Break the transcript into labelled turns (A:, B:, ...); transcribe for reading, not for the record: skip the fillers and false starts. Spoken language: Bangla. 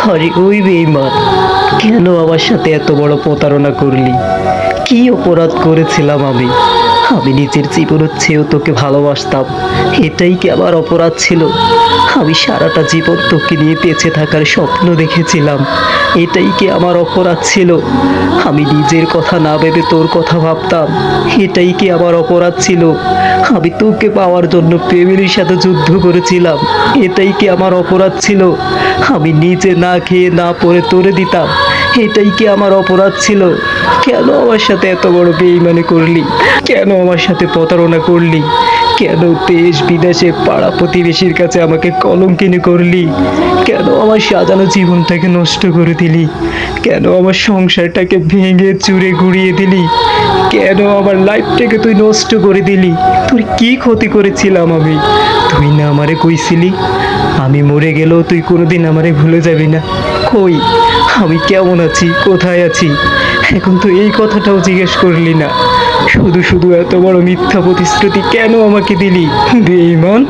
A: আরে ওই বেঈমান, কেন আমার সাথে এত বড় প্রতারণা করলি? কি অপরাধ করেছিলাম আমি? আমি নিজের জীবনের চেয়েও তোকে ভালোবাসতাম, এটাই কি আমার অপরাধ ছিল? আমি সারাটা জীবন তোকে নিয়ে বেঁচে থাকার স্বপ্ন দেখেছিলাম, এটাই কি আমার অপরাধ ছিল? আমি নিজের কথা না ভেবে তোর কথা ভাবতাম, এটাই কি আমার অপরাধ ছিল? আমি তোকে পাওয়ার জন্য ফ্যামিলির সাথে যুদ্ধ করেছিলাম, এটাই কি আমার অপরাধ ছিল? আমি নিজে না খেয়ে না পরে তোরে দিতাম, এটাই কি আমার অপরাধ ছিল? কেন আমার সাথে এত বড় বেইমানি করলি? কেন আমার সাথে প্রতারণা করলি? কেন দেশ বিদেশে পাড়া প্রতিবেশীর কাছে আমাকে কলঙ্কিনী করলি? কেন আমার সাজানো জীবনটাকে নষ্ট করে দিলি? কেন আমার সংসারটাকে ভেঙে চুরে গুড়িয়ে দিলি? কেন আমার লাইফটাকে তুই নষ্ট করে দিলি? তোর কি ক্ষতি করেছিলাম আমি? তুই না আমারে কইছিলি আমি মরে গেলেও তুই কোনোদিন আমারে ভুলে যাবি না? কই, আমি কেমন আছি, কোথায় আছি? এখন তো এই কথাটাও জিজ্ঞেস করলি না। শুধু শুধু এত বড় মিথ্যা প্রতিশ্রুতি কেন আমাকে দিলি বেঈমান?